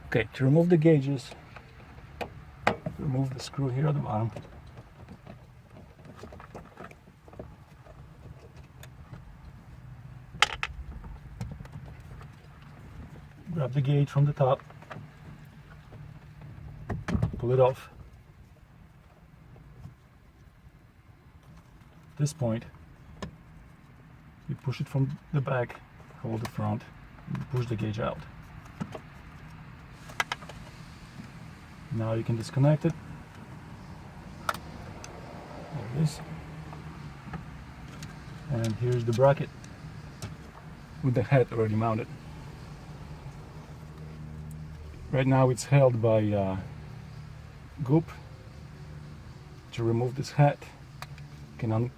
Okay, to remove the gauges, remove the screw here at the bottom. Grab the gauge from the top, pull it off. At this point, you push it from the back, hold the front, and push the gauge out. Now you can disconnect it. There it is. And here's the bracket with the head already mounted. Right now it's held by goop. To remove this head, you can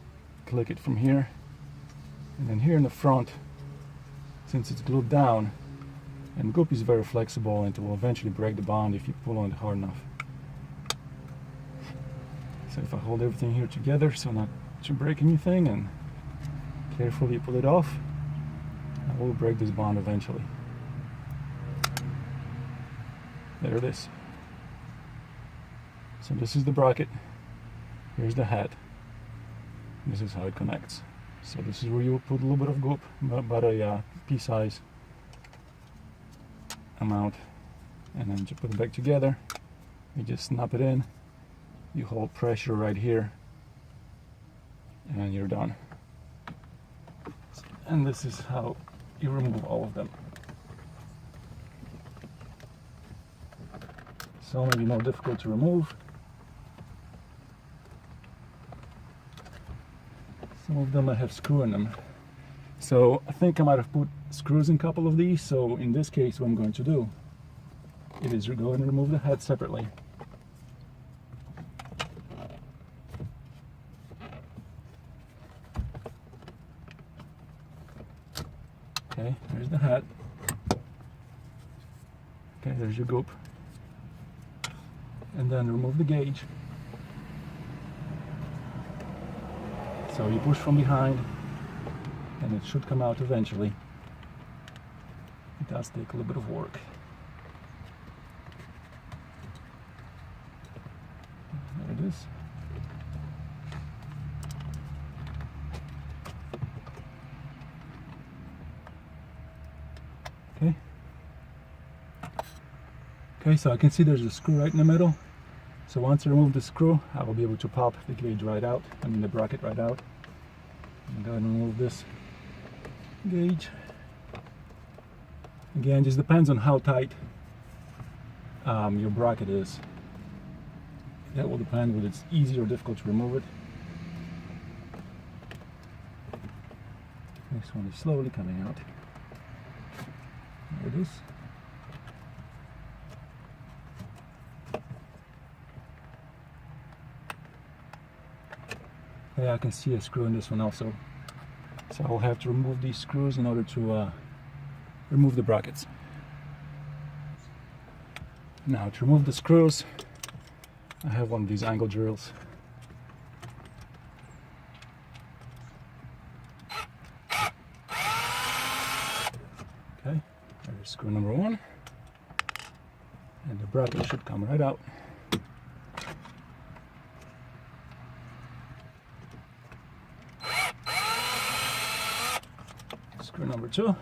unclick it from here. And then here in the front, since it's glued down, and goop is very flexible and it will eventually break the bond if you pull on it hard enough. So if I hold everything here together so not to break anything and carefully pull it off, I will break this bond eventually. There it is. So this is the bracket, here's the head, this is how it connects. So this is where you will put a little bit of goop, about a pea-size amount, and then to put it back together, you just snap it in, you hold pressure right here, and you're done. And this is how you remove all of them. Some may be more difficult to remove. Some of them I have screw in them. So I think I might have put screws in a couple of these. So in this case, what I'm going to do is go and remove the head separately. Okay, there's the head. Okay, there's your goop. And then remove the gauge. So you push from behind, and it should come out eventually. It does take a little bit of work. There it is. Okay. Okay, so I can see there's a screw right in the middle. So once I remove the screw, I will be able to pop the gauge right out, the bracket right out. I'm going to remove this gauge. Again, just depends on how tight your bracket is. That will depend whether it's easy or difficult to remove it. This one is slowly coming out. There it is. Yeah, I can see a screw in this one also. So I'll have to remove these screws in order to remove the brackets. Now to remove the screws, I have one of these angle drills. Okay, there's screw number one. And the bracket should come right out. Screw number two,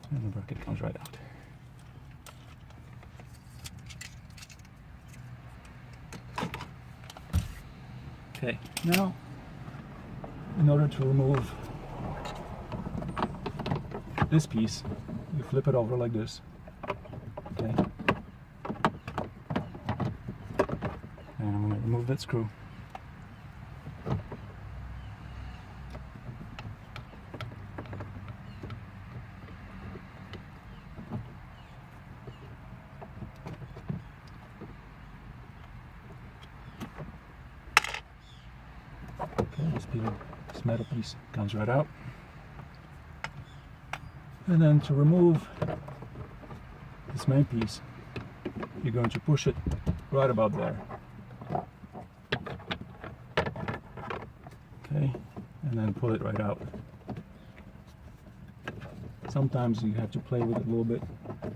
and the bracket comes right out. Okay, now in order to remove this piece, you flip it over like this. Okay, and I'm going to remove that screw. This metal piece comes right out. And then to remove this main piece, you're going to push it right about there. Okay, and then pull it right out. Sometimes you have to play with it a little bit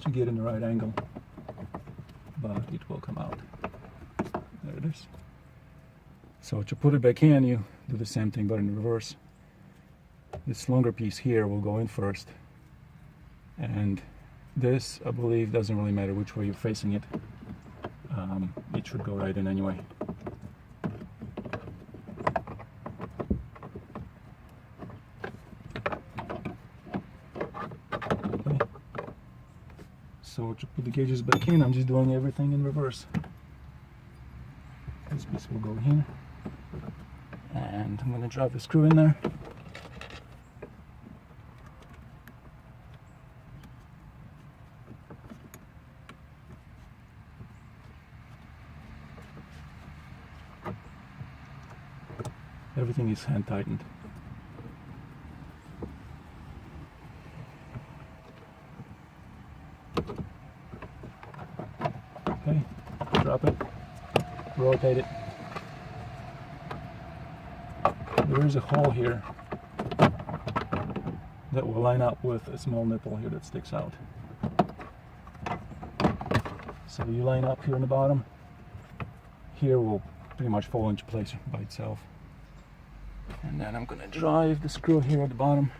to get in the right angle, but it will come out. There it is. So to put it back in, you do the same thing but in reverse. This longer piece here will go in first, and this, I believe, doesn't really matter which way you're facing it. It should go right in anyway. Okay. So to put the gauges back in, I'm just doing everything in reverse. This piece will go here, and I'm going to drop the screw in there. Everything is hand tightened. Okay, drop it, rotate it. There is a hole here that will line up with a small nipple here that sticks out. So you line up here in the bottom. Here will pretty much fall into place by itself. And then I'm going to drive the screw here at the bottom.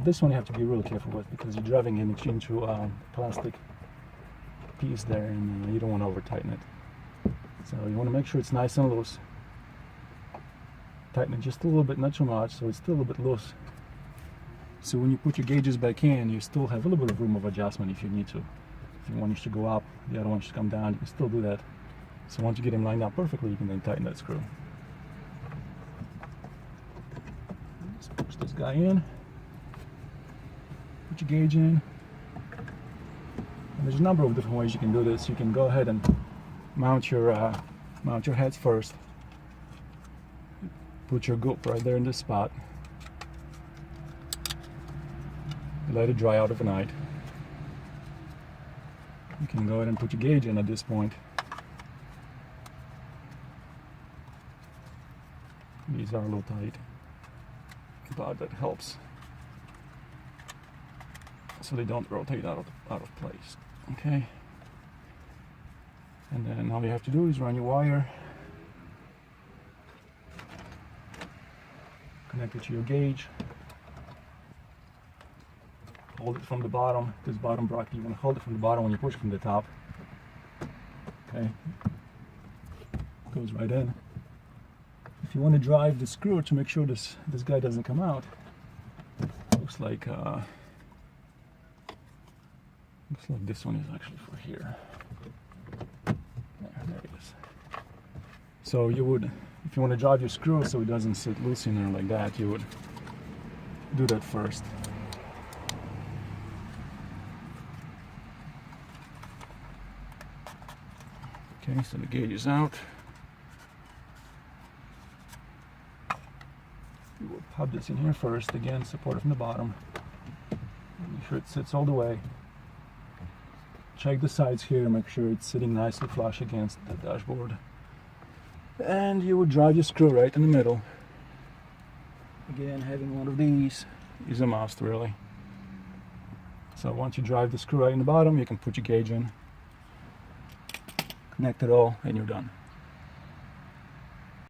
This one you have to be really careful with because you're driving it into a plastic piece there, and you don't want to over tighten it. So you want to make sure it's nice and loose. Tighten it just a little bit, not too much, so it's still a little bit loose. So when you put your gauges back in, you still have a little bit of room of adjustment if you need to. If you want it to go up, the other one should come down, you can still do that. So once you get them lined up perfectly, you can then tighten that screw. Let's push this guy in. Put your gauge in. And there's a number of different ways you can do this. You can go ahead and mount your heads first. Put your goop right there in this spot. Let it dry out overnight. You can go ahead and put your gauge in at this point. These are a little tight, but that helps so they don't rotate out of place. Okay. And then all you have to do is run your wire, connect it to your gauge, hold it from the bottom, this bottom bracket. You want to hold it from the bottom when you push from the top. Okay, goes right in. If you want to drive the screw to make sure this guy doesn't come out, looks like this one is actually for here. There it is. So you would, if you want to drive your screw so it doesn't sit loose in there like that, you would do that first. Okay, so the gauge is out. You will pop this in here first, again, support it from the bottom. Make sure it sits all the way. Check the sides here, make sure it's sitting nicely flush against the dashboard. And you would drive your screw right in the middle. Again, having one of these is a must, really. So once you drive the screw right in the bottom, you can put your gauge in, connect it all, and you're done.